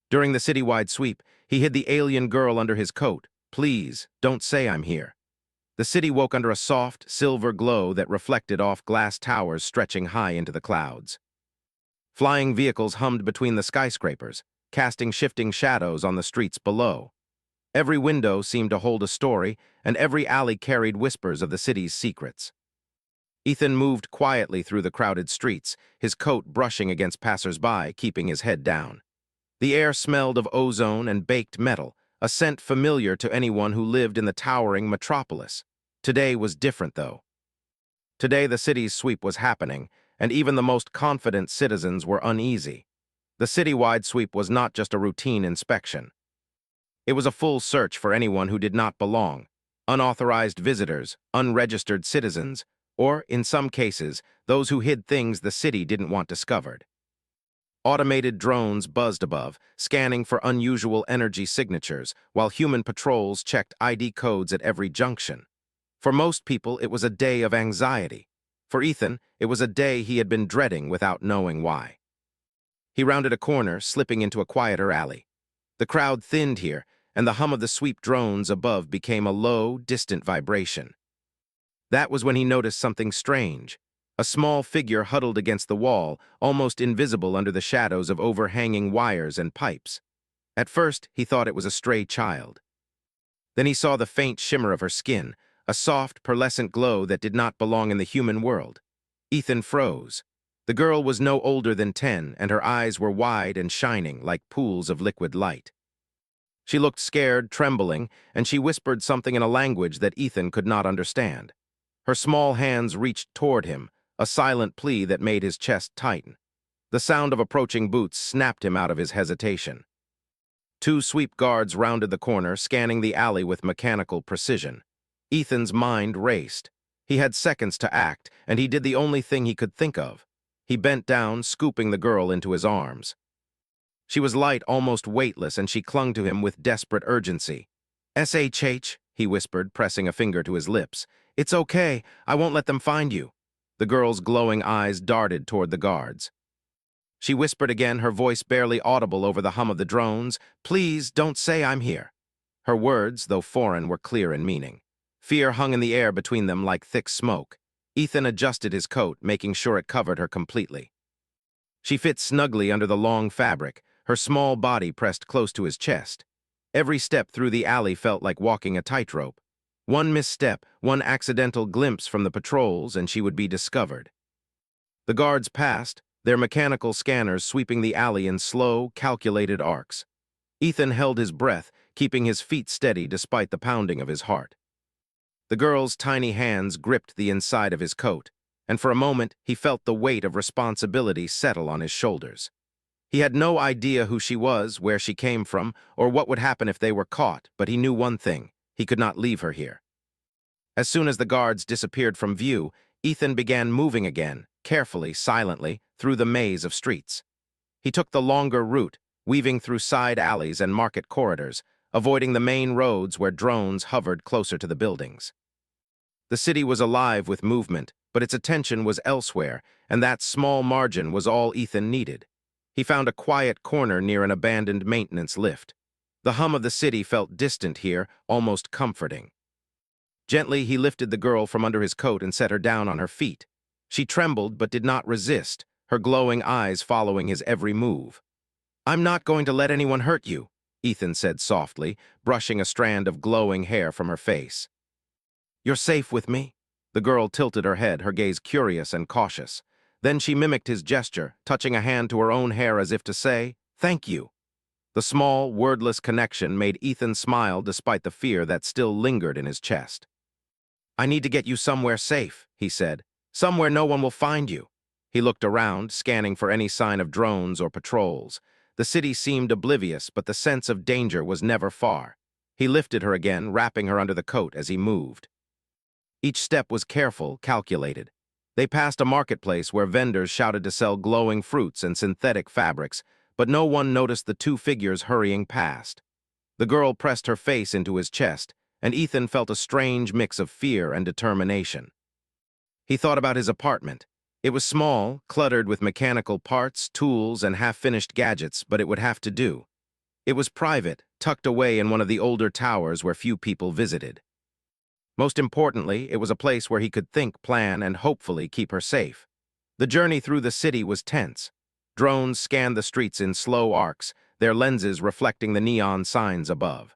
During the citywide sweep, he hid the alien girl under his coat. "Please, don't say I'm here." The city woke under a soft, silver glow that reflected off glass towers stretching high into the clouds. Flying vehicles hummed between the skyscrapers, casting shifting shadows on the streets below. Every window seemed to hold a story, and every alley carried whispers of the city's secrets. Ethan moved quietly through the crowded streets, his coat brushing against passers-by, keeping his head down. The air smelled of ozone and baked metal, a scent familiar to anyone who lived in the towering metropolis. Today was different, though. Today the city's sweep was happening, and even the most confident citizens were uneasy. The citywide sweep was not just a routine inspection. It was a full search for anyone who did not belong, unauthorized visitors, unregistered citizens, or, in some cases, those who hid things the city didn't want discovered. Automated drones buzzed above, scanning for unusual energy signatures, while human patrols checked ID codes at every junction. For most people, it was a day of anxiety. For Ethan, it was a day he had been dreading without knowing why. He rounded a corner, slipping into a quieter alley. The crowd thinned here, and the hum of the sweep drones above became a low, distant vibration. That was when he noticed something strange. A small figure huddled against the wall, almost invisible under the shadows of overhanging wires and pipes. At first, he thought it was a stray child. Then he saw the faint shimmer of her skin, a soft, pearlescent glow that did not belong in the human world. Ethan froze. The girl was no older than 10, and her eyes were wide and shining like pools of liquid light. She looked scared, trembling, and she whispered something in a language that Ethan could not understand. Her small hands reached toward him, a silent plea that made his chest tighten. The sound of approaching boots snapped him out of his hesitation. Two sweep guards rounded the corner, scanning the alley with mechanical precision. Ethan's mind raced. He had seconds to act, and he did the only thing he could think of. He bent down, scooping the girl into his arms. She was light, almost weightless, and she clung to him with desperate urgency. "SHH," he whispered, pressing a finger to his lips. "It's okay. I won't let them find you." The girl's glowing eyes darted toward the guards. She whispered again, her voice barely audible over the hum of the drones. "Please, don't say I'm here." Her words, though foreign, were clear in meaning. Fear hung in the air between them like thick smoke. Ethan adjusted his coat, making sure it covered her completely. She fit snugly under the long fabric, her small body pressed close to his chest. Every step through the alley felt like walking a tightrope. One misstep, one accidental glimpse from the patrols, and she would be discovered. The guards passed, their mechanical scanners sweeping the alley in slow, calculated arcs. Ethan held his breath, keeping his feet steady despite the pounding of his heart. The girl's tiny hands gripped the inside of his coat, and for a moment he felt the weight of responsibility settle on his shoulders. He had no idea who she was, where she came from, or what would happen if they were caught, but he knew one thing: he could not leave her here. As soon as the guards disappeared from view, Ethan began moving again, carefully, silently, through the maze of streets. He took the longer route, weaving through side alleys and market corridors, avoiding the main roads where drones hovered closer to the buildings. The city was alive with movement, but its attention was elsewhere, and that small margin was all Ethan needed. He found a quiet corner near an abandoned maintenance lift. The hum of the city felt distant here, almost comforting. Gently, he lifted the girl from under his coat and set her down on her feet. She trembled but did not resist, her glowing eyes following his every move. "I'm not going to let anyone hurt you," Ethan said softly, brushing a strand of glowing hair from her face. "You're safe with me?" The girl tilted her head, her gaze curious and cautious. Then she mimicked his gesture, touching a hand to her own hair as if to say, "Thank you." The small, wordless connection made Ethan smile despite the fear that still lingered in his chest. "I need to get you somewhere safe," he said. "Somewhere no one will find you." He looked around, scanning for any sign of drones or patrols. The city seemed oblivious, but the sense of danger was never far. He lifted her again, wrapping her under the coat as he moved. Each step was careful, calculated. They passed a marketplace where vendors shouted to sell glowing fruits and synthetic fabrics, but no one noticed the two figures hurrying past. The girl pressed her face into his chest, and Ethan felt a strange mix of fear and determination. He thought about his apartment. It was small, cluttered with mechanical parts, tools, and half-finished gadgets, but it would have to do. It was private, tucked away in one of the older towers where few people visited. Most importantly, it was a place where he could think, plan, and hopefully keep her safe. The journey through the city was tense. Drones scanned the streets in slow arcs, their lenses reflecting the neon signs above.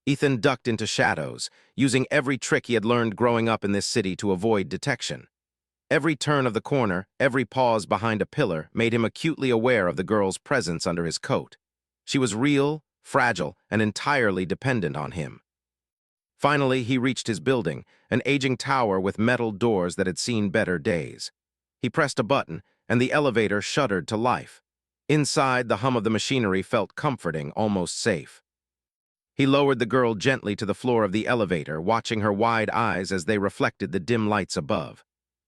Ethan ducked into shadows, using every trick he had learned growing up in this city to avoid detection. Every turn of the corner, every pause behind a pillar made him acutely aware of the girl's presence under his coat. She was real, fragile, and entirely dependent on him. Finally, he reached his building, an aging tower with metal doors that had seen better days. He pressed a button, and the elevator shuddered to life. Inside, the hum of the machinery felt comforting, almost safe. He lowered the girl gently to the floor of the elevator, watching her wide eyes as they reflected the dim lights above.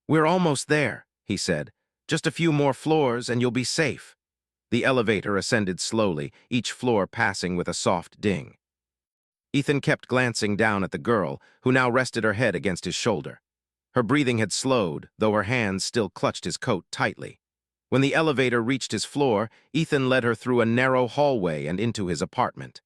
"We're almost there," he said. "Just a few more floors and you'll be safe." The elevator ascended slowly, each floor passing with a soft ding. Ethan kept glancing down at the girl, who now rested her head against his shoulder. Her breathing had slowed, though her hands still clutched his coat tightly. When the elevator reached his floor, Ethan led her through a narrow hallway and into his apartment.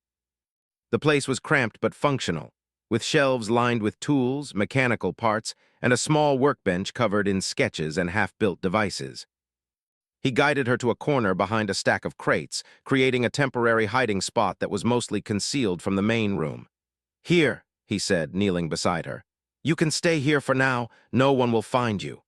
The place was cramped but functional, with shelves lined with tools, mechanical parts, and a small workbench covered in sketches and half-built devices. He guided her to a corner behind a stack of crates, creating a temporary hiding spot that was mostly concealed from the main room. "Here," he said, kneeling beside her. "You can stay here for now. No one will find you."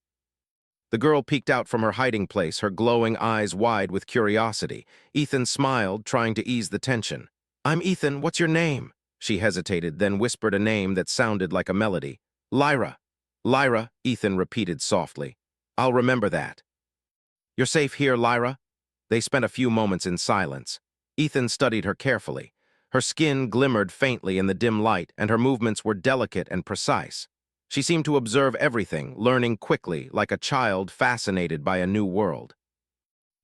The girl peeked out from her hiding place, her glowing eyes wide with curiosity. Ethan smiled, trying to ease the tension. "I'm Ethan. What's your name?" She hesitated, then whispered a name that sounded like a melody. "Lyra." "Lyra," Ethan repeated softly. "I'll remember that." "You're safe here, Lyra?" They spent a few moments in silence. Ethan studied her carefully. Her skin glimmered faintly in the dim light, and her movements were delicate and precise. She seemed to observe everything, learning quickly, like a child fascinated by a new world.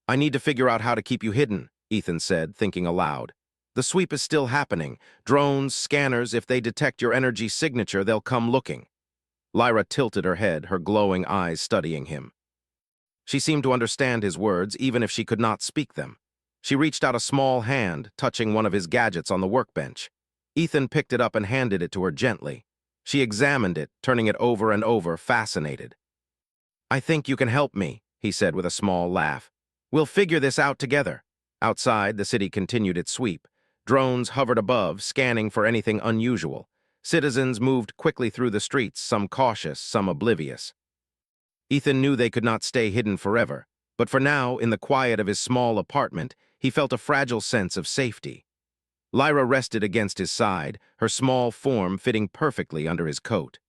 "I need to figure out how to keep you hidden," Ethan said, thinking aloud. "The sweep is still happening. Drones, scanners, if they detect your energy signature, they'll come looking." Lyra tilted her head, her glowing eyes studying him. She seemed to understand his words, even if she could not speak them. She reached out a small hand, touching one of his gadgets on the workbench. Ethan picked it up and handed it to her gently. She examined it, turning it over and over, fascinated. "I think you can help me," he said with a small laugh. "We'll figure this out together." Outside, the city continued its sweep. Drones hovered above, scanning for anything unusual. Citizens moved quickly through the streets, some cautious, some oblivious. Ethan knew they could not stay hidden forever, but for now, in the quiet of his small apartment, he felt a fragile sense of safety. Lyra rested against his side, her small form fitting perfectly under his coat.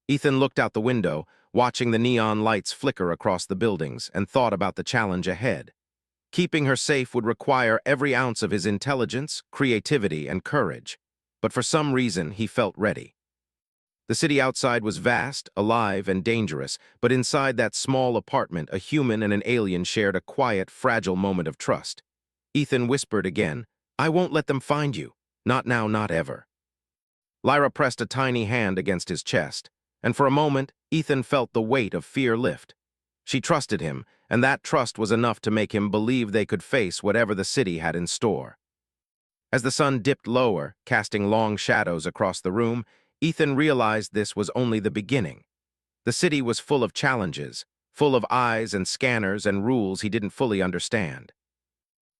Ethan looked out the window, watching the neon lights flicker across the buildings, and thought about the challenge ahead. Keeping her safe would require every ounce of his intelligence, creativity, and courage, but for some reason he felt ready. The city outside was vast, alive, and dangerous, but inside that small apartment, a human and an alien shared a quiet, fragile moment of trust. Ethan whispered again, "I won't let them find you. Not now, not ever." Lyra pressed a tiny hand against his chest, and for a moment, Ethan felt the weight of fear lift. She trusted him, and that trust was enough to make him believe they could face whatever the city had in store. As the sun dipped lower, casting long shadows across the room, Ethan realized this was only the beginning. The city was full of challenges, full of eyes and scanners and rules he didn't fully understand.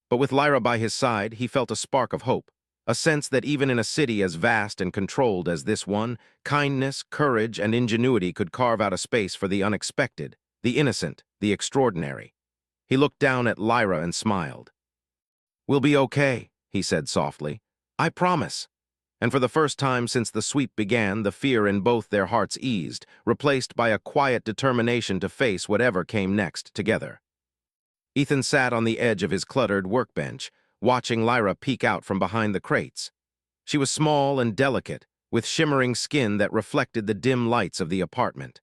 But with Lyra by his side, he felt a spark of hope, a sense that even in a city as vast and controlled as this one, kindness, courage, and ingenuity could carve out a space for the unexpected, the innocent, the extraordinary. He looked down at Lyra and smiled. "We'll be okay," he said softly. "I promise." And for the first time since the sweep began, the fear in both their hearts eased, replaced by a quiet determination to face whatever came next together. Ethan sat on the edge of his cluttered workbench, watching Lyra peek out from behind the crates. She was small and delicate, with shimmering skin that reflected the dim lights of the apartment.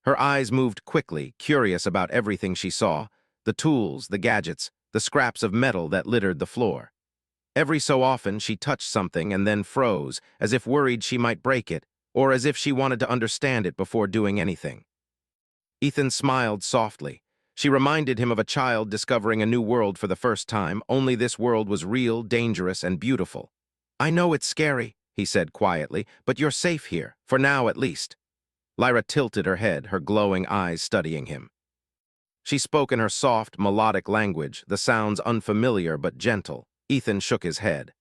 Her eyes moved quickly, curious about everything she saw, the tools, the gadgets, the scraps of metal that littered the floor. Every so often, she touched something and then froze, as if worried she might break it, or as if she wanted to understand it before doing anything. Ethan smiled softly. She reminded him of a child discovering a new world for the first time, only this world was real, dangerous, and beautiful. "I know it's scary," he said quietly, "but you're safe here, for now at least." Lyra tilted her head, her glowing eyes studying him. She spoke in her soft, melodic language, the sounds unfamiliar but gentle. Ethan shook his head.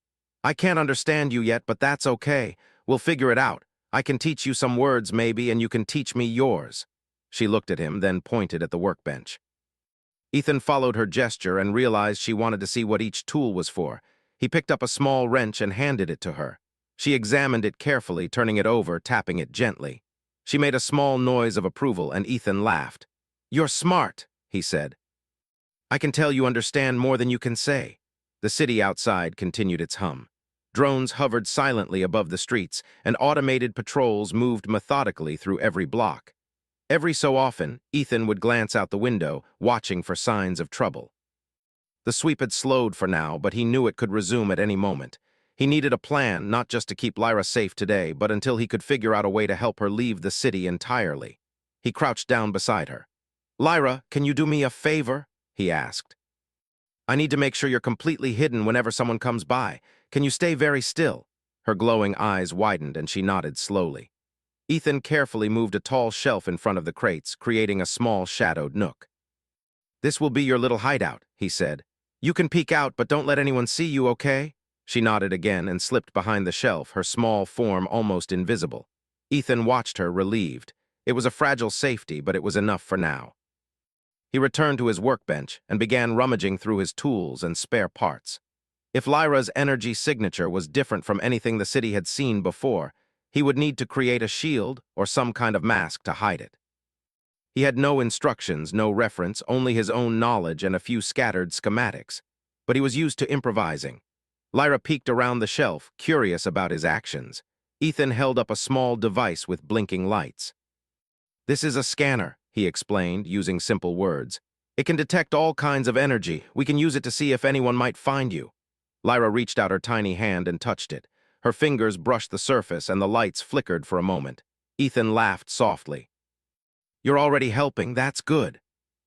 "I can't understand you yet, but that's okay. We'll figure it out. I can teach you some words maybe, and you can teach me yours." She looked at him, then pointed at the workbench. Ethan followed her gesture and realized she wanted to see what each tool was for. He picked up a small wrench and handed it to her. She examined it carefully, turning it over, tapping it gently. She made a small noise of approval, and Ethan laughed. "You're smart," he said. "I can tell you understand more than you can say." The city outside continued its hum. Drones hovered silently above the streets, and automated patrols moved methodically through every block. Every so often, Ethan would glance out the window, watching for signs of trouble. The sweep had slowed for now, but he knew it could resume at any moment. He needed a plan, not just to keep Lyra safe today, but until he could figure out a way to help her leave the city entirely. He crouched down beside her. "Lyra, can you do me a favor?" he asked. "I need to make sure you're completely hidden whenever someone comes by. Can you stay very still?" Her glowing eyes widened, and she nodded slowly. Ethan carefully moved a tall shelf in front of the crates, creating a small shadowed nook. "This will be your little hideout," he said. "You can peek out, but don't let anyone see you, okay?" She nodded again and slipped behind the shelf, her small form almost invisible. Ethan watched her, relieved. It was a fragile safety, but it was enough for now. He returned to his workbench and began rummaging through his tools and spare parts. If Lyra's energy signature was different from anything the city had seen before, he would need to create a shield or some kind of mask to hide it. He had no instructions, no reference, only his own knowledge and a few scattered schematics. But he was used to improvising. Lyra peeked around the shelf, curious about his actions. Ethan held up a small device with blinking lights. "This is a scanner," he explained, using simple words. "It can detect all kinds of energy. We can use it to see if anyone might find you." Lyra reached out her tiny hand and touched it. Her fingers brushed the surface and the lights flickered for a moment. Ethan laughed softly. "You're already helping, that's good."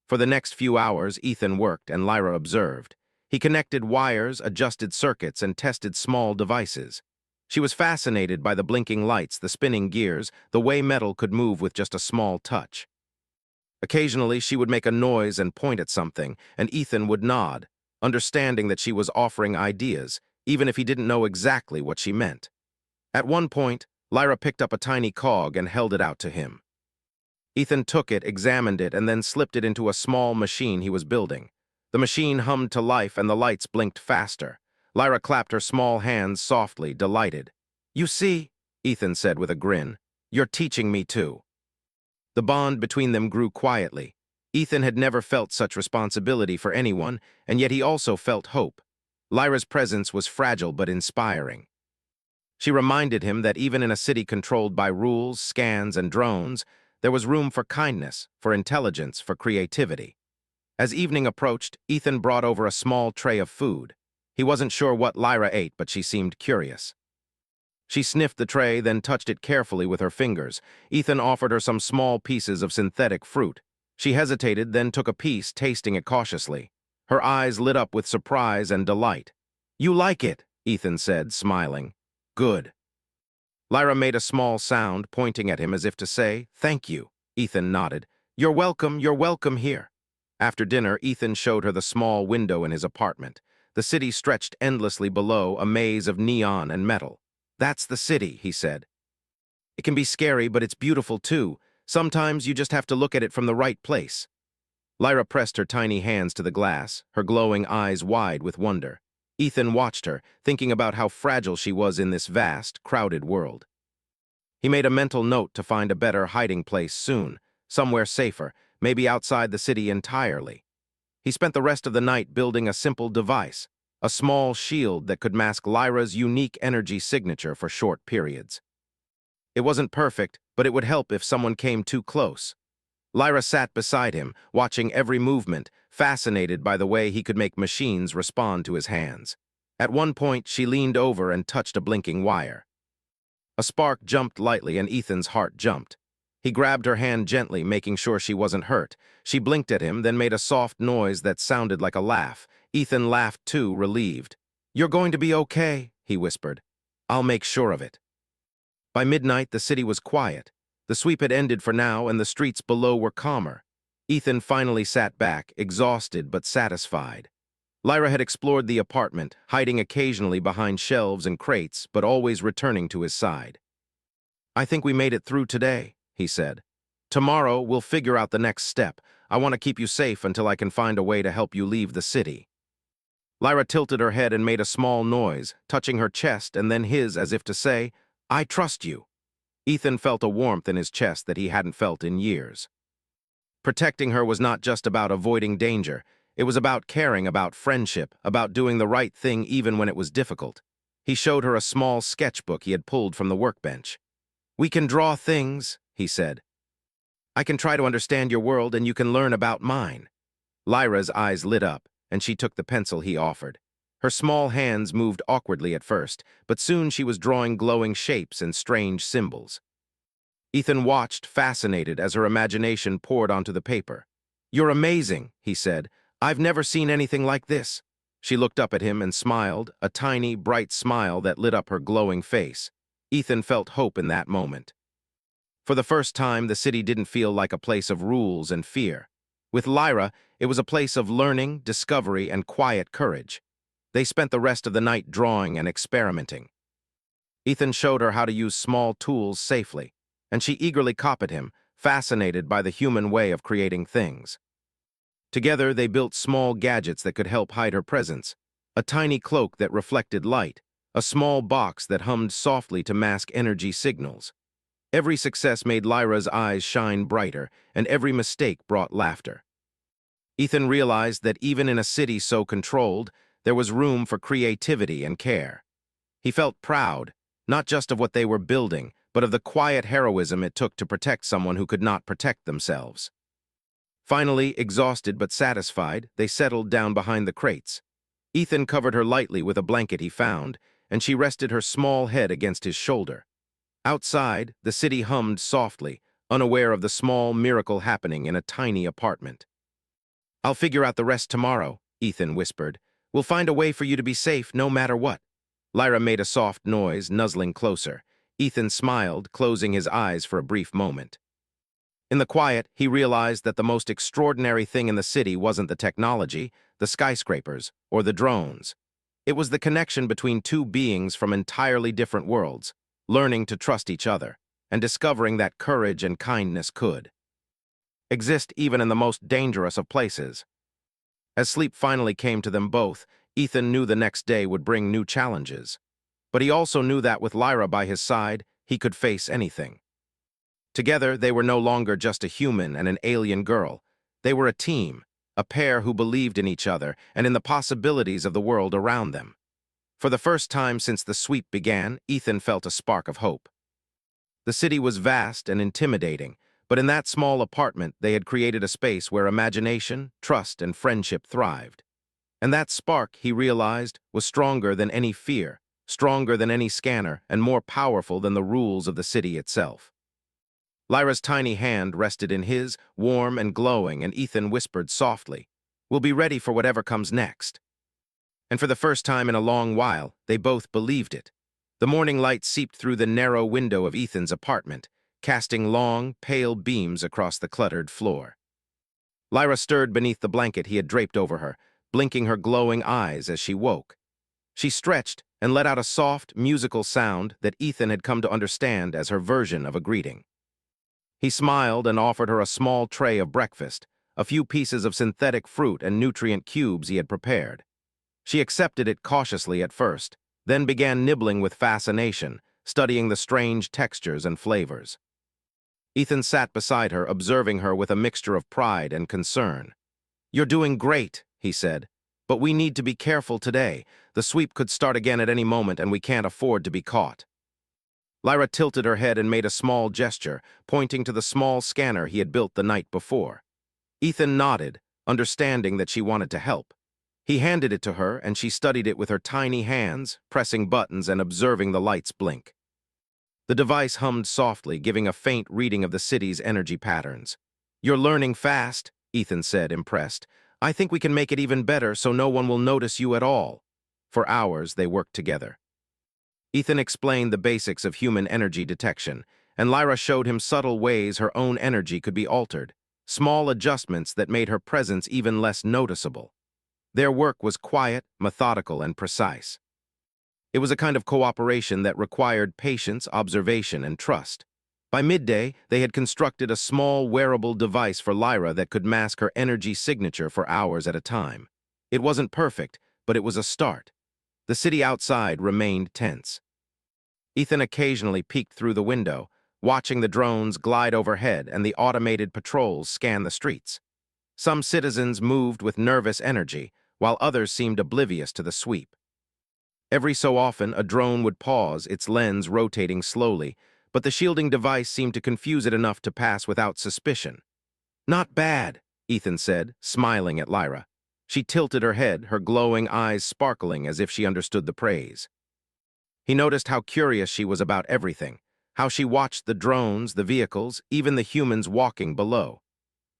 For the next few hours, Ethan worked and Lyra observed. He connected wires, adjusted circuits, and tested small devices. She was fascinated by the blinking lights, the spinning gears, the way metal could move with just a small touch. Occasionally, she would make a noise and point at something, and Ethan would nod, understanding that she was offering ideas, even if he didn't know exactly what she meant. At one point, Lyra picked up a tiny cog and held it out to him. Ethan took it, examined it, and then slipped it into a small machine he was building. The machine hummed to life and the lights blinked faster. Lyra clapped her small hands softly, delighted. "You see," Ethan said with a grin, "you're teaching me too." The bond between them grew quietly. Ethan had never felt such responsibility for anyone, and yet he also felt hope. Lyra's presence was fragile but inspiring. She reminded him that even in a city controlled by rules, scans, and drones, there was room for kindness, for intelligence, for creativity. As evening approached, Ethan brought over a small tray of food. He wasn't sure what Lyra ate, but she seemed curious. She sniffed the tray, then touched it carefully with her fingers. Ethan offered her some small pieces of synthetic fruit. She hesitated, then took a piece, tasting it cautiously. Her eyes lit up with surprise and delight. "You like it," Ethan said, smiling. "Good." Lyra made a small sound, pointing at him as if to say, "Thank you." Ethan nodded. You're welcome here." After dinner, Ethan showed her the small window in his apartment. The city stretched endlessly below, a maze of neon and metal. "That's the city," he said. "It can be scary, but it's beautiful too. Sometimes you just have to look at it from the right place." Lyra pressed her tiny hands to the glass, her glowing eyes wide with wonder. Ethan watched her, thinking about how fragile she was in this vast, crowded world. He made a mental note to find a better hiding place soon, somewhere safer, maybe outside the city entirely. He spent the rest of the night building a simple device, a small shield that could mask Lyra's unique energy signature for short periods. It wasn't perfect, but it would help if someone came too close. Lyra sat beside him, watching every movement, fascinated by the way he could make machines respond to his hands. At one point, she leaned over and touched a blinking wire. A spark jumped lightly, and Ethan's heart jumped. He grabbed her hand gently, making sure she wasn't hurt. She blinked at him, then made a soft noise that sounded like a laugh. Ethan laughed too, relieved. "You're going to be okay," he whispered. "I'll make sure of it." By midnight, the city was quiet. The sweep had ended for now, and the streets below were calmer. Ethan finally sat back, exhausted but satisfied. Lyra had explored the apartment, hiding occasionally behind shelves and crates, but always returning to his side. "I think we made it through today," he said. "Tomorrow, we'll figure out the next step. I want to keep you safe until I can find a way to help you leave the city." Lyra tilted her head and made a small noise, touching her chest and then his as if to say, "I trust you." Ethan felt a warmth in his chest that he hadn't felt in years. Protecting her was not just about avoiding danger. It was about caring, about friendship, about doing the right thing even when it was difficult. He showed her a small sketchbook he had pulled from the workbench. "We can draw things," he said. "I can try to understand your world and you can learn about mine." Lyra's eyes lit up, and she took the pencil he offered. Her small hands moved awkwardly at first, but soon she was drawing glowing shapes and strange symbols. Ethan watched, fascinated, as her imagination poured onto the paper. "You're amazing," he said. "I've never seen anything like this." She looked up at him and smiled, a tiny, bright smile that lit up her glowing face. Ethan felt hope in that moment. For the first time, the city didn't feel like a place of rules and fear. With Lyra, it was a place of learning, discovery, and quiet courage. They spent the rest of the night drawing and experimenting. Ethan showed her how to use small tools safely, and she eagerly copied him, fascinated by the human way of creating things. Together, they built small gadgets that could help hide her presence, a tiny cloak that reflected light, a small box that hummed softly to mask energy signals. Every success made Lyra's eyes shine brighter, and every mistake brought laughter. Ethan realized that even in a city so controlled, there was room for creativity and care. He felt proud, not just of what they were building, but of the quiet heroism it took to protect someone who could not protect themselves. Finally, exhausted but satisfied, they settled down behind the crates. Ethan covered her lightly with a blanket he found, and she rested her small head against his shoulder. Outside, the city hummed softly, unaware of the small miracle happening in a tiny apartment. "I'll figure out the rest tomorrow," Ethan whispered. "We'll find a way for you to be safe no matter what." Lyra made a soft noise, nuzzling closer. Ethan smiled, closing his eyes for a brief moment. In the quiet, he realized that the most extraordinary thing in the city wasn't the technology, the skyscrapers, or the drones. It was the connection between two beings from entirely different worlds, learning to trust each other, and discovering that courage and kindness could exist even in the most dangerous of places. As sleep finally came to them both, Ethan knew the next day would bring new challenges. But he also knew that with Lyra by his side, he could face anything. Together, they were no longer just a human and an alien girl. They were a team, a pair who believed in each other and in the possibilities of the world around them. For the first time since the sweep began, Ethan felt a spark of hope. The city was vast and intimidating, but in that small apartment they had created a space where imagination, trust, and friendship thrived. And that spark, he realized, was stronger than any fear, stronger than any scanner, and more powerful than the rules of the city itself. Lyra's tiny hand rested in his, warm and glowing, and Ethan whispered softly, "We'll be ready for whatever comes next." And for the first time in a long while, they both believed it. The morning light seeped through the narrow window of Ethan's apartment, casting long, pale beams across the cluttered floor. Lyra stirred beneath the blanket he had draped over her, blinking her glowing eyes as she woke. She stretched and let out a soft, musical sound that Ethan had come to understand as her version of a greeting. He smiled and offered her a small tray of breakfast, a few pieces of synthetic fruit and nutrient cubes he had prepared. She accepted it cautiously at first, then began nibbling with fascination, studying the strange textures and flavors. Ethan sat beside her, observing her with a mixture of pride and concern. "You're doing great," he said, "but we need to be careful today. The sweep could start again at any moment, and we can't afford to be caught." Lyra tilted her head and made a small gesture, pointing to the small scanner he had built the night before. Ethan nodded, understanding that she wanted to help. He handed it to her, and she studied it with her tiny hands, pressing buttons and observing the lights blink. The device hummed softly, giving a faint reading of the city's energy patterns. "You're learning fast," Ethan said, impressed. "I think we can make it even better so no one will notice you at all." For hours, they worked together. Ethan explained the basics of human energy detection, and Lyra showed him subtle ways her own energy could be altered, small adjustments that made her presence even less noticeable. Their work was quiet, methodical, and precise. It was a kind of cooperation that required patience, observation, and trust. By midday, they had constructed a small, wearable device for Lyra that could mask her energy signature for hours at a time. It wasn't perfect, but it was a start. The city outside remained tense. Ethan occasionally peeked through the window, watching the drones glide overhead and the automated patrols scan the streets. Some citizens moved with nervous energy, while others seemed oblivious to the sweep. Every so often, a drone would pause, its lens rotating slowly, but the shielding device seemed to confuse it enough to pass without suspicion. "Not bad," Ethan said, smiling at Lyra. She tilted her head, her glowing eyes sparkling as if she understood the praise. He noticed how curious she was about everything, how she watched the drones, the vehicles, even the humans walking below.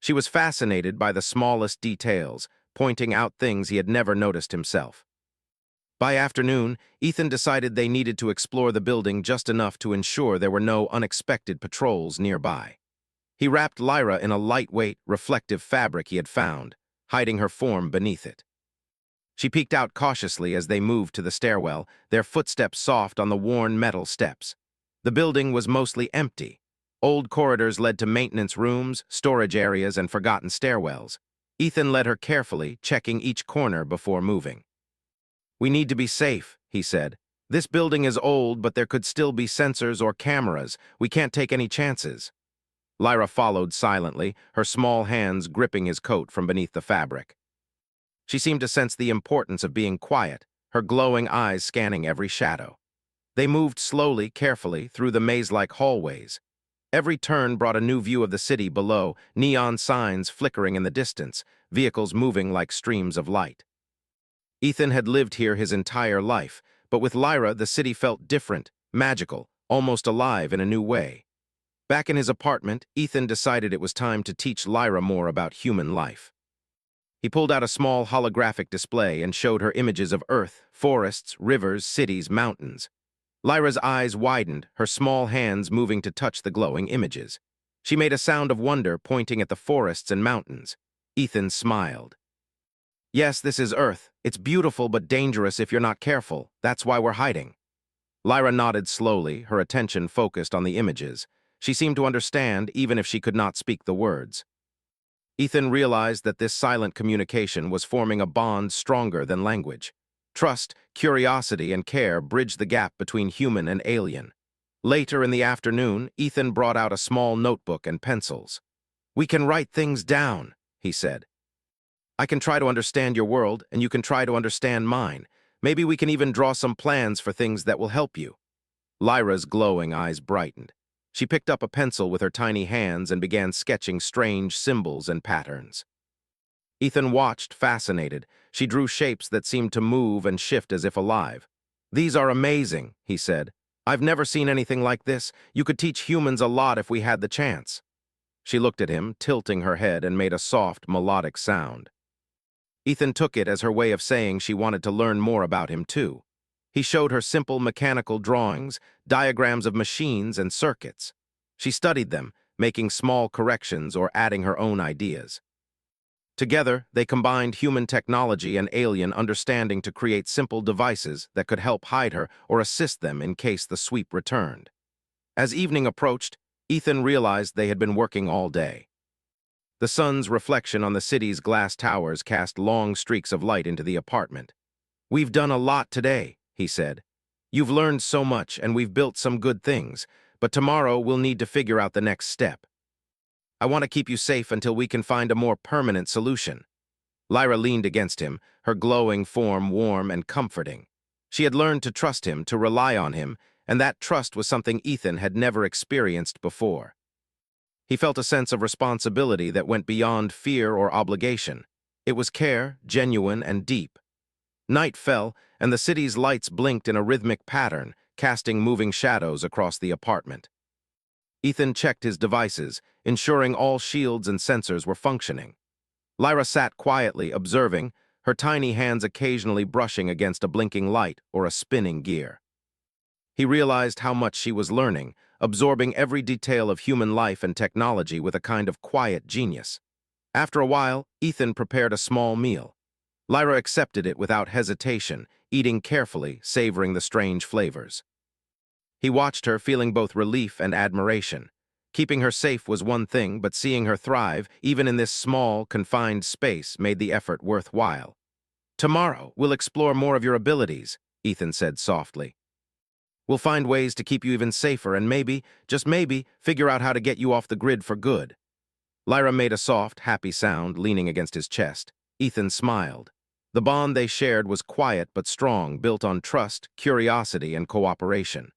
She was fascinated by the smallest details, pointing out things he had never noticed himself. By afternoon, Ethan decided they needed to explore the building just enough to ensure there were no unexpected patrols nearby. He wrapped Lyra in a lightweight, reflective fabric he had found, hiding her form beneath it. She peeked out cautiously as they moved to the stairwell, their footsteps soft on the worn metal steps. The building was mostly empty. Old corridors led to maintenance rooms, storage areas, and forgotten stairwells. Ethan led her carefully, checking each corner before moving. "We need to be safe," he said. "This building is old, but there could still be sensors or cameras. We can't take any chances." Lyra followed silently, her small hands gripping his coat from beneath the fabric. She seemed to sense the importance of being quiet, her glowing eyes scanning every shadow. They moved slowly, carefully, through the maze-like hallways. Every turn brought a new view of the city below, neon signs flickering in the distance, vehicles moving like streams of light. Ethan had lived here his entire life, but with Lyra, the city felt different, magical, almost alive in a new way. Back in his apartment, Ethan decided it was time to teach Lyra more about human life. He pulled out a small holographic display and showed her images of Earth, forests, rivers, cities, mountains. Lyra's eyes widened, her small hands moving to touch the glowing images. She made a sound of wonder, pointing at the forests and mountains. Ethan smiled. "Yes, this is Earth. It's beautiful but dangerous if you're not careful. That's why we're hiding." Lyra nodded slowly, her attention focused on the images. She seemed to understand, even if she could not speak the words. Ethan realized that this silent communication was forming a bond stronger than language. Trust, curiosity, and care bridged the gap between human and alien. Later in the afternoon, Ethan brought out a small notebook and pencils. "We can write things down," he said. "I can try to understand your world, and you can try to understand mine. Maybe we can even draw some plans for things that will help you." Lyra's glowing eyes brightened. She picked up a pencil with her tiny hands and began sketching strange symbols and patterns. Ethan watched, fascinated. She drew shapes that seemed to move and shift as if alive. "These are amazing," he said. "I've never seen anything like this. You could teach humans a lot if we had the chance." She looked at him, tilting her head, and made a soft, melodic sound. Ethan took it as her way of saying she wanted to learn more about him, too. He showed her simple mechanical drawings, diagrams of machines and circuits. She studied them, making small corrections or adding her own ideas. Together, they combined human technology and alien understanding to create simple devices that could help hide her or assist them in case the sweep returned. As evening approached, Ethan realized they had been working all day. The sun's reflection on the city's glass towers cast long streaks of light into the apartment. "We've done a lot today," he said. "You've learned so much, and we've built some good things, but tomorrow we'll need to figure out the next step. I want to keep you safe until we can find a more permanent solution." Lyra leaned against him, her glowing form warm and comforting. She had learned to trust him, to rely on him, and that trust was something Ethan had never experienced before. He felt a sense of responsibility that went beyond fear or obligation. It was care, genuine and deep. Night fell, and the city's lights blinked in a rhythmic pattern, casting moving shadows across the apartment. Ethan checked his devices, ensuring all shields and sensors were functioning. Lyra sat quietly, observing, her tiny hands occasionally brushing against a blinking light or a spinning gear. He realized how much she was learning, absorbing every detail of human life and technology with a kind of quiet genius. After a while, Ethan prepared a small meal. Lyra accepted it without hesitation, eating carefully, savoring the strange flavors. He watched her, feeling both relief and admiration. Keeping her safe was one thing, but seeing her thrive, even in this small, confined space, made the effort worthwhile. "Tomorrow, we'll explore more of your abilities," Ethan said softly. "We'll find ways to keep you even safer and maybe, just maybe, figure out how to get you off the grid for good." Lyra made a soft, happy sound, leaning against his chest. Ethan smiled. The bond they shared was quiet but strong, built on trust, curiosity, and cooperation.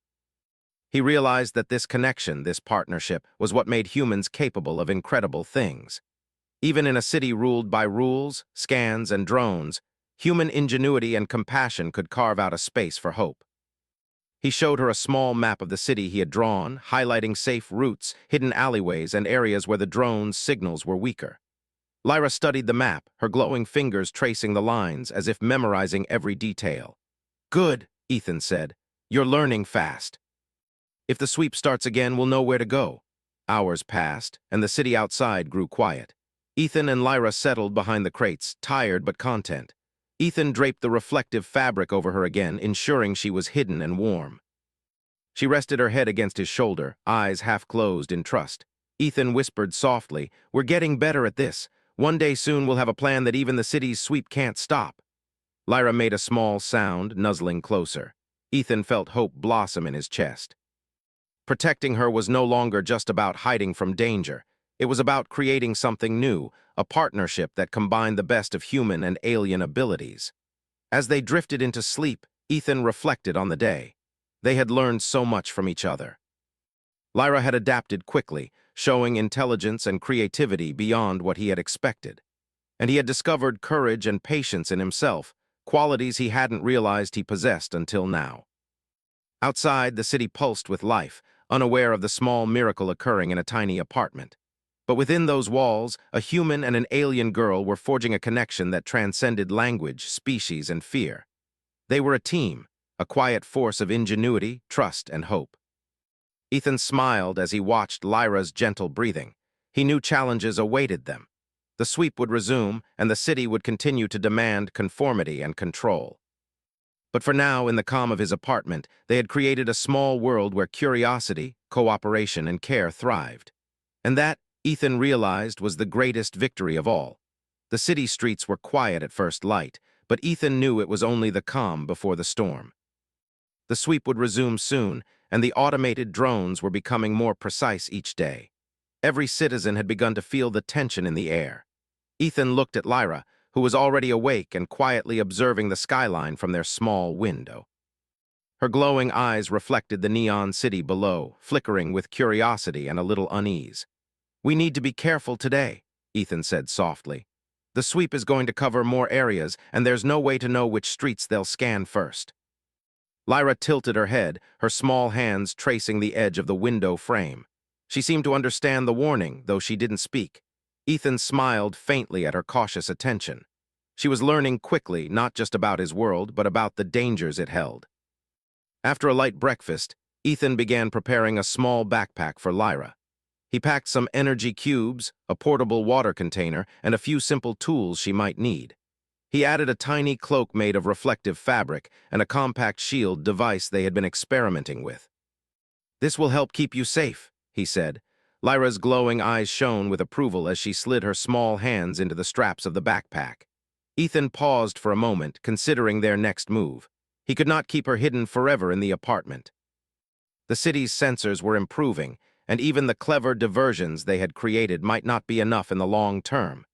He realized that this connection, this partnership, was what made humans capable of incredible things. Even in a city ruled by rules, scans, and drones, human ingenuity and compassion could carve out a space for hope. He showed her a small map of the city he had drawn, highlighting safe routes, hidden alleyways, and areas where the drone's signals were weaker. Lyra studied the map, her glowing fingers tracing the lines, as if memorizing every detail. "Good," Ethan said. "You're learning fast. If the sweep starts again, we'll know where to go." Hours passed, and the city outside grew quiet. Ethan and Lyra settled behind the crates, tired but content. Ethan draped the reflective fabric over her again, ensuring she was hidden and warm. She rested her head against his shoulder, eyes half closed in trust. Ethan whispered softly, "We're getting better at this. One day soon we'll have a plan that even the city's sweep can't stop." Lyra made a small sound, nuzzling closer. Ethan felt hope blossom in his chest. Protecting her was no longer just about hiding from danger. It was about creating something new, a partnership that combined the best of human and alien abilities. As they drifted into sleep, Ethan reflected on the day. They had learned so much from each other. Lyra had adapted quickly, showing intelligence and creativity beyond what he had expected. And he had discovered courage and patience in himself, qualities he hadn't realized he possessed until now. Outside, the city pulsed with life, unaware of the small miracle occurring in a tiny apartment. But within those walls, a human and an alien girl were forging a connection that transcended language, species, and fear. They were a team, a quiet force of ingenuity, trust, and hope. Ethan smiled as he watched Lyra's gentle breathing. He knew challenges awaited them. The sweep would resume, and the city would continue to demand conformity and control. But for now, in the calm of his apartment, they had created a small world where curiosity, cooperation, and care thrived. And that, Ethan realized, was the greatest victory of all. The city streets were quiet at first light, but Ethan knew it was only the calm before the storm. The sweep would resume soon, and the automated drones were becoming more precise each day. Every citizen had begun to feel the tension in the air. Ethan looked at Lyra, who was already awake and quietly observing the skyline from their small window. Her glowing eyes reflected the neon city below, flickering with curiosity and a little unease. "We need to be careful today," Ethan said softly. "The sweep is going to cover more areas, and there's no way to know which streets they'll scan first." Lyra tilted her head, her small hands tracing the edge of the window frame. She seemed to understand the warning, though she didn't speak. Ethan smiled faintly at her cautious attention. She was learning quickly, not just about his world, but about the dangers it held. After a light breakfast, Ethan began preparing a small backpack for Lyra. He packed some energy cubes, a portable water container, and a few simple tools she might need. He added a tiny cloak made of reflective fabric and a compact shield device they had been experimenting with. "This will help keep you safe," he said. Lyra's glowing eyes shone with approval as she slid her small hands into the straps of the backpack. Ethan paused for a moment, considering their next move. He could not keep her hidden forever in the apartment. The city's sensors were improving, and even the clever diversions they had created might not be enough in the long term.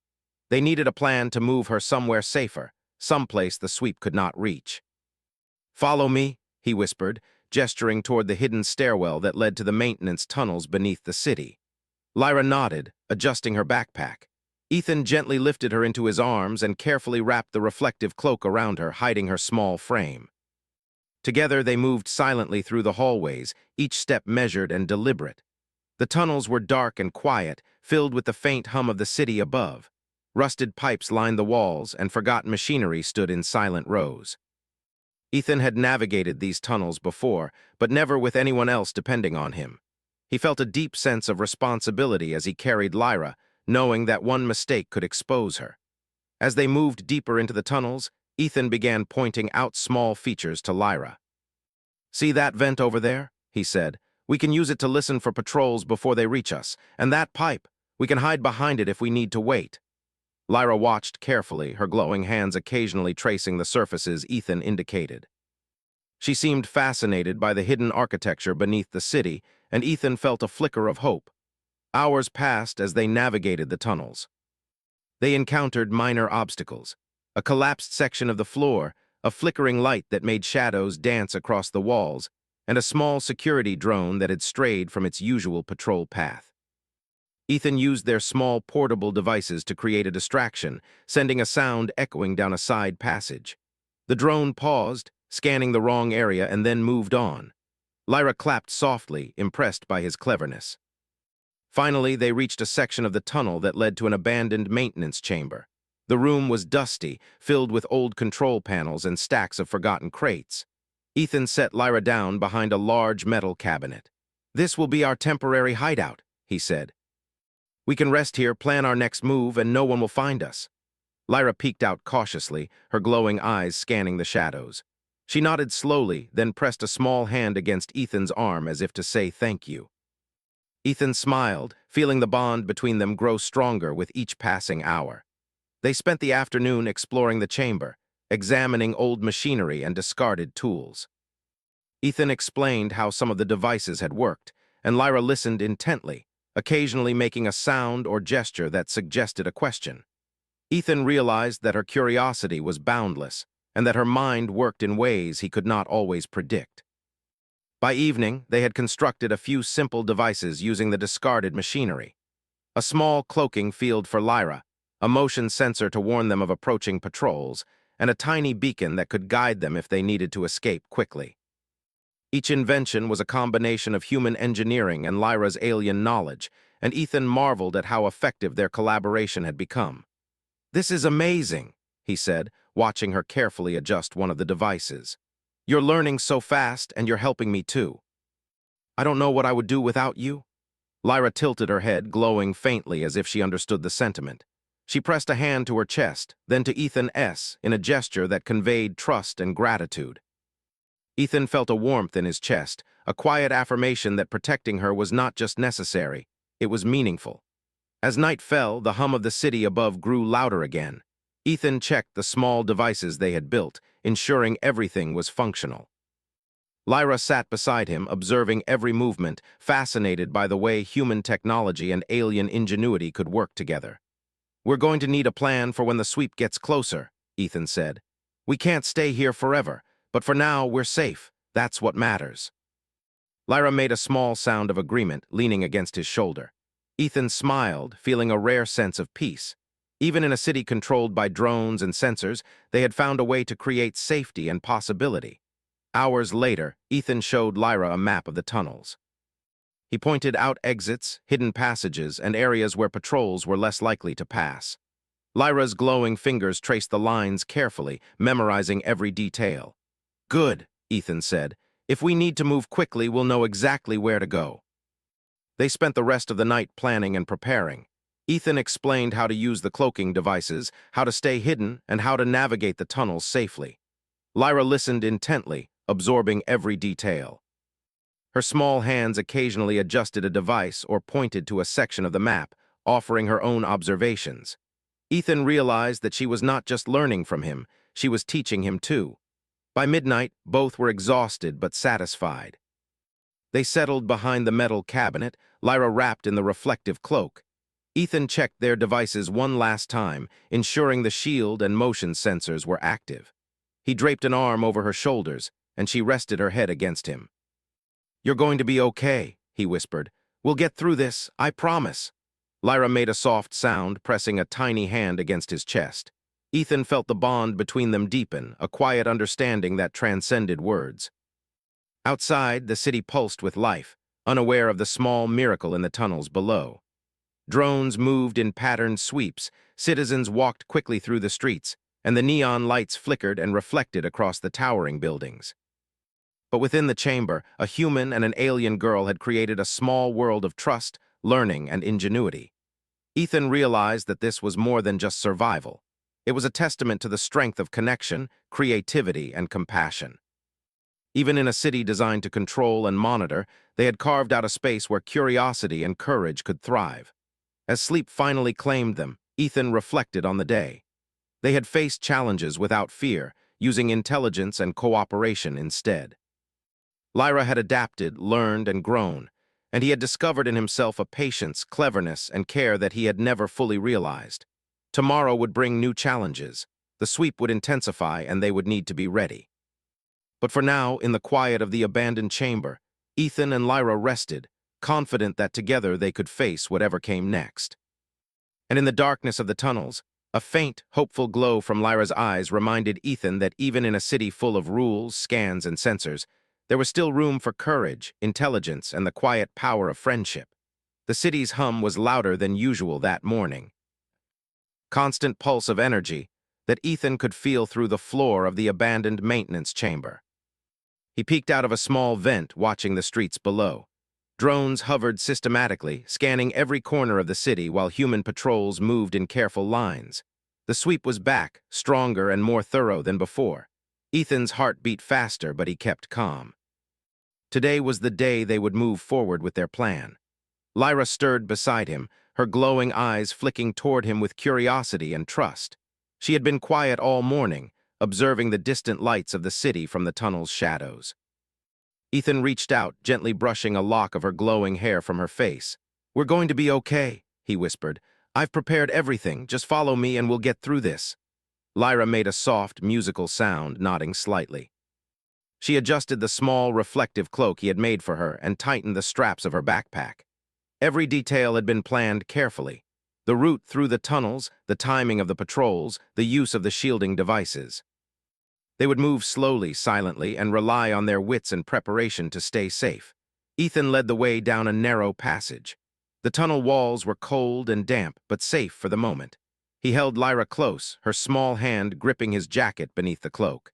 They needed a plan to move her somewhere safer, someplace the sweep could not reach. "Follow me," he whispered, gesturing toward the hidden stairwell that led to the maintenance tunnels beneath the city. Lyra nodded, adjusting her backpack. Ethan gently lifted her into his arms and carefully wrapped the reflective cloak around her, hiding her small frame. Together, they moved silently through the hallways, each step measured and deliberate. The tunnels were dark and quiet, filled with the faint hum of the city above. Rusted pipes lined the walls, and forgotten machinery stood in silent rows. Ethan had navigated these tunnels before, but never with anyone else depending on him. He felt a deep sense of responsibility as he carried Lyra, knowing that one mistake could expose her. As they moved deeper into the tunnels, Ethan began pointing out small features to Lyra. "See that vent over there?" he said. "We can use it to listen for patrols before they reach us. And that pipe, we can hide behind it if we need to wait." Lyra watched carefully, her glowing hands occasionally tracing the surfaces Ethan indicated. She seemed fascinated by the hidden architecture beneath the city, and Ethan felt a flicker of hope. Hours passed as they navigated the tunnels. They encountered minor obstacles: a collapsed section of the floor, a flickering light that made shadows dance across the walls, and a small security drone that had strayed from its usual patrol path. Ethan used their small portable devices to create a distraction, sending a sound echoing down a side passage. The drone paused, scanning the wrong area, and then moved on. Lyra clapped softly, impressed by his cleverness. Finally, they reached a section of the tunnel that led to an abandoned maintenance chamber. The room was dusty, filled with old control panels and stacks of forgotten crates. Ethan set Lyra down behind a large metal cabinet. "This will be our temporary hideout," he said. "We can rest here, plan our next move, and no one will find us." Lyra peeked out cautiously, her glowing eyes scanning the shadows. She nodded slowly, then pressed a small hand against Ethan's arm as if to say thank you. Ethan smiled, feeling the bond between them grow stronger with each passing hour. They spent the afternoon exploring the chamber, examining old machinery and discarded tools. Ethan explained how some of the devices had worked, and Lyra listened intently, occasionally making a sound or gesture that suggested a question. Ethan realized that her curiosity was boundless, and that her mind worked in ways he could not always predict. By evening, they had constructed a few simple devices using the discarded machinery. A small cloaking field for Lyra, a motion sensor to warn them of approaching patrols, and a tiny beacon that could guide them if they needed to escape quickly. Each invention was a combination of human engineering and Lyra's alien knowledge, and Ethan marveled at how effective their collaboration had become. "This is amazing," he said, watching her carefully adjust one of the devices. "You're learning so fast, and you're helping me too." "I don't know what I would do without you." Lyra tilted her head, glowing faintly as if she understood the sentiment. She pressed a hand to her chest, then to Ethan's, in a gesture that conveyed trust and gratitude. Ethan felt a warmth in his chest, a quiet affirmation that protecting her was not just necessary, it was meaningful. As night fell, the hum of the city above grew louder again. Ethan checked the small devices they had built, ensuring everything was functional. Lyra sat beside him, observing every movement, fascinated by the way human technology and alien ingenuity could work together. "We're going to need a plan for when the sweep gets closer," Ethan said. "We can't stay here forever, but for now we're safe. That's what matters." Lyra made a small sound of agreement, leaning against his shoulder. Ethan smiled, feeling a rare sense of peace. Even in a city controlled by drones and sensors, they had found a way to create safety and possibility. Hours later, Ethan showed Lyra a map of the tunnels. He pointed out exits, hidden passages, and areas where patrols were less likely to pass. Lyra's glowing fingers traced the lines carefully, memorizing every detail. "Good," Ethan said. "If we need to move quickly, we'll know exactly where to go." They spent the rest of the night planning and preparing. Ethan explained how to use the cloaking devices, how to stay hidden, and how to navigate the tunnels safely. Lyra listened intently, absorbing every detail. Her small hands occasionally adjusted a device or pointed to a section of the map, offering her own observations. Ethan realized that she was not just learning from him, she was teaching him too. By midnight, both were exhausted but satisfied. They settled behind the metal cabinet, Lyra wrapped in the reflective cloak. Ethan checked their devices one last time, ensuring the shield and motion sensors were active. He draped an arm over her shoulders, and she rested her head against him. "You're going to be okay," he whispered. "We'll get through this, I promise." Lyra made a soft sound, pressing a tiny hand against his chest. Ethan felt the bond between them deepen, a quiet understanding that transcended words. Outside, the city pulsed with life, unaware of the small miracle in the tunnels below. Drones moved in patterned sweeps, citizens walked quickly through the streets, and the neon lights flickered and reflected across the towering buildings. But within the chamber, a human and an alien girl had created a small world of trust, learning, and ingenuity. Ethan realized that this was more than just survival. It was a testament to the strength of connection, creativity, and compassion. Even in a city designed to control and monitor, they had carved out a space where curiosity and courage could thrive. As sleep finally claimed them, Ethan reflected on the day. They had faced challenges without fear, using intelligence and cooperation instead. Lyra had adapted, learned, and grown, and he had discovered in himself a patience, cleverness, and care that he had never fully realized. Tomorrow would bring new challenges. The sweep would intensify, and they would need to be ready. But for now, in the quiet of the abandoned chamber, Ethan and Lyra rested, confident that together they could face whatever came next. And in the darkness of the tunnels, a faint, hopeful glow from Lyra's eyes reminded Ethan that even in a city full of rules, scans, and sensors, there was still room for courage, intelligence, and the quiet power of friendship. The city's hum was louder than usual that morning. Constant pulse of energy that Ethan could feel through the floor of the abandoned maintenance chamber. He peeked out of a small vent, watching the streets below. Drones hovered systematically, scanning every corner of the city while human patrols moved in careful lines. The sweep was back, stronger and more thorough than before. Ethan's heart beat faster, but he kept calm. Today was the day they would move forward with their plan. Lyra stirred beside him, her glowing eyes flicking toward him with curiosity and trust. She had been quiet all morning, observing the distant lights of the city from the tunnel's shadows. Ethan reached out, gently brushing a lock of her glowing hair from her face. "We're going to be okay," he whispered. "I've prepared everything, just follow me and we'll get through this." Lyra made a soft, musical sound, nodding slightly. She adjusted the small, reflective cloak he had made for her and tightened the straps of her backpack. Every detail had been planned carefully. The route through the tunnels, the timing of the patrols, the use of the shielding devices. They would move slowly, silently, and rely on their wits and preparation to stay safe. Ethan led the way down a narrow passage. The tunnel walls were cold and damp, but safe for the moment. He held Lyra close, her small hand gripping his jacket beneath the cloak.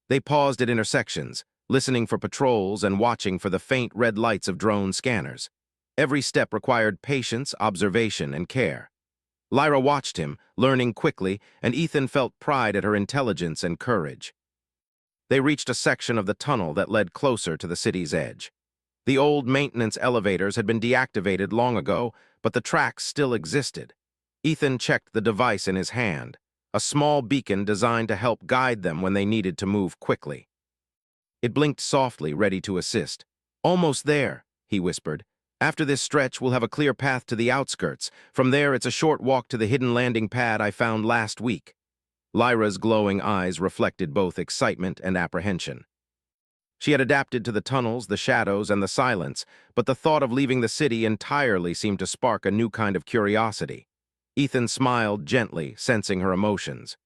They paused at intersections, listening for patrols and watching for the faint red lights of drone scanners. Every step required patience, observation, and care. Lyra watched him, learning quickly, and Ethan felt pride at her intelligence and courage. They reached a section of the tunnel that led closer to the city's edge. The old maintenance elevators had been deactivated long ago, but the tracks still existed. Ethan checked the device in his hand, a small beacon designed to help guide them when they needed to move quickly. It blinked softly, ready to assist. "Almost there," he whispered. "After this stretch, we'll have a clear path to the outskirts. From there, it's a short walk to the hidden landing pad I found last week." Lyra's glowing eyes reflected both excitement and apprehension. She had adapted to the tunnels, the shadows, and the silence, but the thought of leaving the city entirely seemed to spark a new kind of curiosity. Ethan smiled gently, sensing her emotions.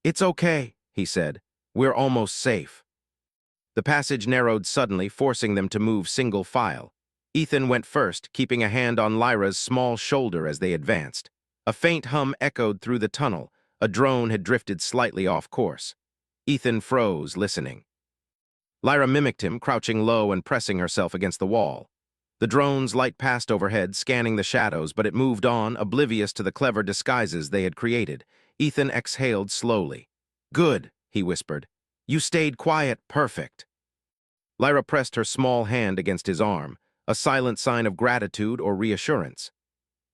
"It's okay," he said. "We're almost safe." The passage narrowed suddenly, forcing them to move single file. Ethan went first, keeping a hand on Lyra's small shoulder as they advanced. A faint hum echoed through the tunnel. A drone had drifted slightly off course. Ethan froze, listening. Lyra mimicked him, crouching low and pressing herself against the wall. The drone's light passed overhead, scanning the shadows, but it moved on, oblivious to the clever disguises they had created. Ethan exhaled slowly. "Good," he whispered. "You stayed quiet, perfect." Lyra pressed her small hand against his arm, a silent sign of gratitude or reassurance.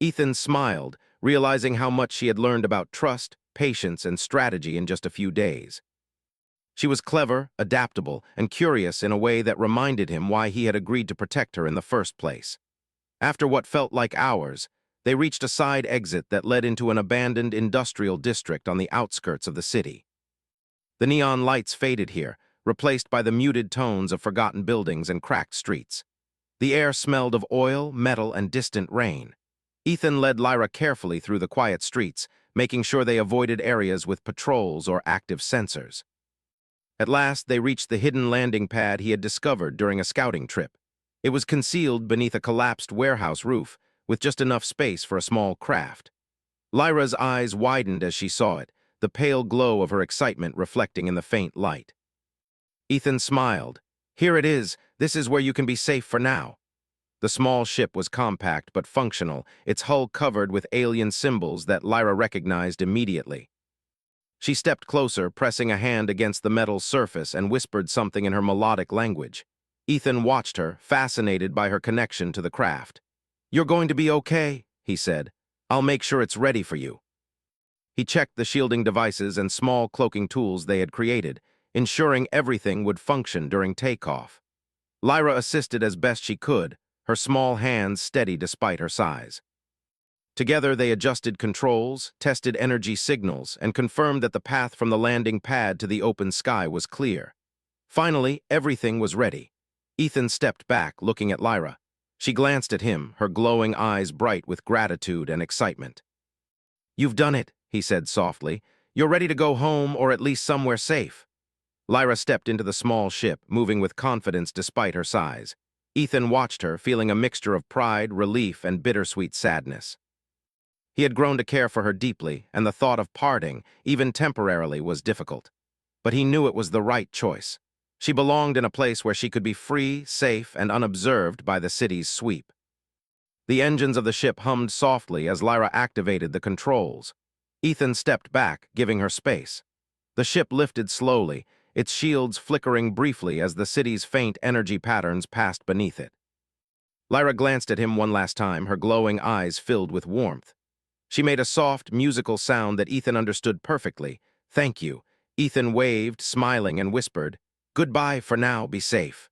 Ethan smiled, realizing how much she had learned about trust, patience, and strategy in just a few days. She was clever, adaptable, and curious in a way that reminded him why he had agreed to protect her in the first place. After what felt like hours, they reached a side exit that led into an abandoned industrial district on the outskirts of the city. The neon lights faded here, replaced by the muted tones of forgotten buildings and cracked streets. The air smelled of oil, metal, and distant rain. Ethan led Lyra carefully through the quiet streets, making sure they avoided areas with patrols or active sensors. At last, they reached the hidden landing pad he had discovered during a scouting trip. It was concealed beneath a collapsed warehouse roof, with just enough space for a small craft. Lyra's eyes widened as she saw it, the pale glow of her excitement reflecting in the faint light. Ethan smiled. "Here it is. This is where you can be safe for now." The small ship was compact but functional, its hull covered with alien symbols that Lyra recognized immediately. She stepped closer, pressing a hand against the metal surface and whispered something in her melodic language. Ethan watched her, fascinated by her connection to the craft. "You're going to be okay," he said. "I'll make sure it's ready for you." He checked the shielding devices and small cloaking tools they had created, ensuring everything would function during takeoff. Lyra assisted as best she could, her small hands steady despite her size. Together, they adjusted controls, tested energy signals, and confirmed that the path from the landing pad to the open sky was clear. Finally, everything was ready. Ethan stepped back, looking at Lyra. She glanced at him, her glowing eyes bright with gratitude and excitement. "You've done it," he said softly. "You're ready to go home or at least somewhere safe." Lyra stepped into the small ship, moving with confidence despite her size. Ethan watched her, feeling a mixture of pride, relief, and bittersweet sadness. He had grown to care for her deeply, and the thought of parting, even temporarily, was difficult. But he knew it was the right choice. She belonged in a place where she could be free, safe, and unobserved by the city's sweep. The engines of the ship hummed softly as Lyra activated the controls. Ethan stepped back, giving her space. The ship lifted slowly, its shields flickering briefly as the city's faint energy patterns passed beneath it. Lyra glanced at him one last time, her glowing eyes filled with warmth. She made a soft, musical sound that Ethan understood perfectly. "Thank you." Ethan waved, smiling, and whispered, "Goodbye for now, be safe."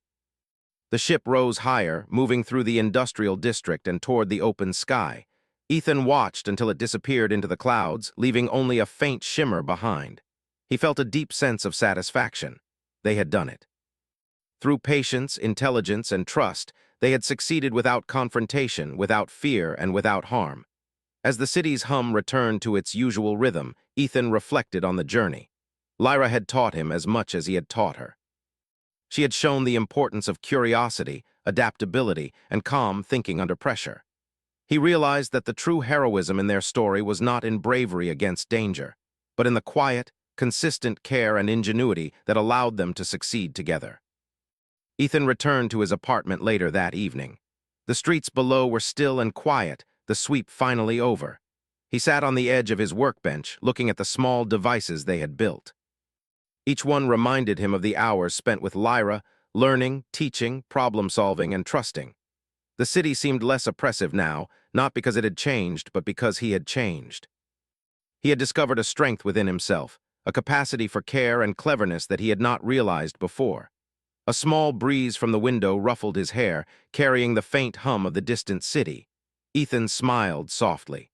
The ship rose higher, moving through the industrial district and toward the open sky. Ethan watched until it disappeared into the clouds, leaving only a faint shimmer behind. He felt a deep sense of satisfaction. They had done it. Through patience, intelligence, and trust, they had succeeded without confrontation, without fear, and without harm. As the city's hum returned to its usual rhythm, Ethan reflected on the journey. Lyra had taught him as much as he had taught her. She had shown the importance of curiosity, adaptability, and calm thinking under pressure. He realized that the true heroism in their story was not in bravery against danger, but in the quiet, consistent care and ingenuity that allowed them to succeed together. Ethan returned to his apartment later that evening. The streets below were still and quiet, the sweep finally over. He sat on the edge of his workbench, looking at the small devices they had built. Each one reminded him of the hours spent with Lyra, learning, teaching, problem-solving, and trusting. The city seemed less oppressive now, not because it had changed, but because he had changed. He had discovered a strength within himself, a capacity for care and cleverness that he had not realized before. A small breeze from the window ruffled his hair, carrying the faint hum of the distant city. Ethan smiled softly.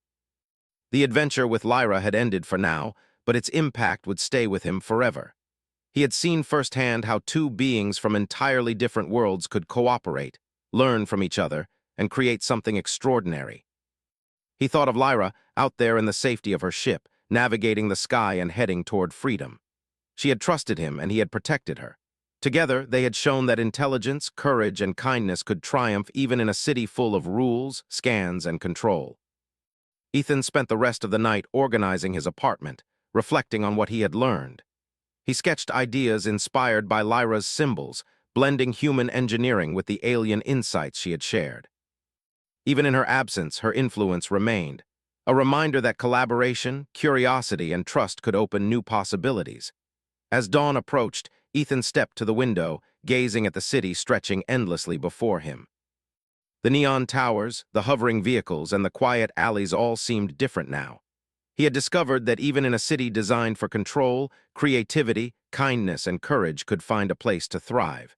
The adventure with Lyra had ended for now, but its impact would stay with him forever. He had seen firsthand how two beings from entirely different worlds could cooperate, learn from each other, and create something extraordinary. He thought of Lyra out there in the safety of her ship, navigating the sky and heading toward freedom. She had trusted him and he had protected her. Together, they had shown that intelligence, courage, and kindness could triumph even in a city full of rules, scans, and control. Ethan spent the rest of the night organizing his apartment, reflecting on what he had learned. He sketched ideas inspired by Lyra's symbols, blending human engineering with the alien insights she had shared. Even in her absence, her influence remained, a reminder that collaboration, curiosity, and trust could open new possibilities. As dawn approached, Ethan stepped to the window, gazing at the city stretching endlessly before him. The neon towers, the hovering vehicles, and the quiet alleys all seemed different now. He had discovered that even in a city designed for control, creativity, kindness, and courage could find a place to thrive.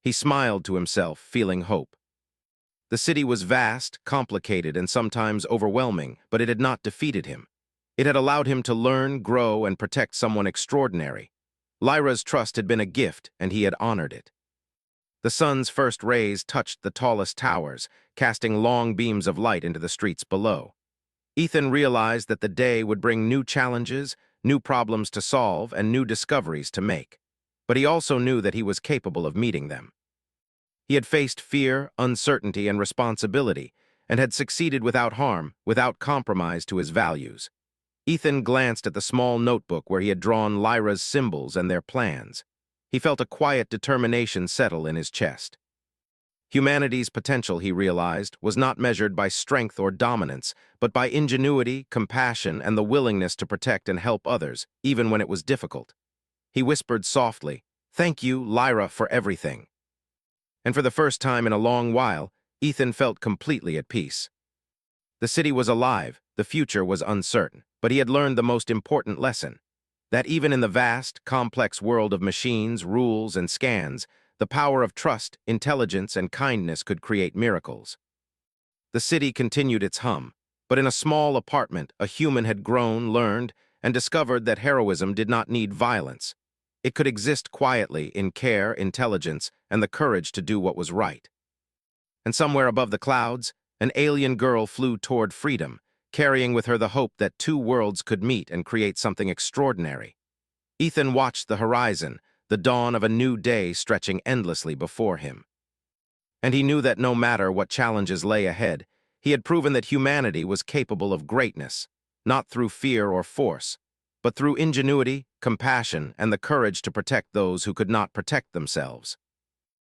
He smiled to himself, feeling hope. The city was vast, complicated, and sometimes overwhelming, but it had not defeated him. It had allowed him to learn, grow, and protect someone extraordinary. Lyra's trust had been a gift, and he had honored it. The sun's first rays touched the tallest towers, casting long beams of light into the streets below. Ethan realized that the day would bring new challenges, new problems to solve, and new discoveries to make. But he also knew that he was capable of meeting them. He had faced fear, uncertainty, and responsibility, and had succeeded without harm, without compromise to his values. Ethan glanced at the small notebook where he had drawn Lyra's symbols and their plans. He felt a quiet determination settle in his chest. Humanity's potential, he realized, was not measured by strength or dominance, but by ingenuity, compassion, and the willingness to protect and help others, even when it was difficult. He whispered softly, "Thank you, Lyra, for everything." And for the first time in a long while, Ethan felt completely at peace. The city was alive, the future was uncertain, but he had learned the most important lesson, that even in the vast, complex world of machines, rules, and scans, the power of trust, intelligence, and kindness could create miracles. The city continued its hum, but in a small apartment, a human had grown, learned, and discovered that heroism did not need violence. It could exist quietly in care, intelligence, and the courage to do what was right. And somewhere above the clouds, an alien girl flew toward freedom, carrying with her the hope that two worlds could meet and create something extraordinary. Ethan watched the horizon, the dawn of a new day stretching endlessly before him. And he knew that no matter what challenges lay ahead, he had proven that humanity was capable of greatness, not through fear or force, but through ingenuity, compassion, and the courage to protect those who could not protect themselves.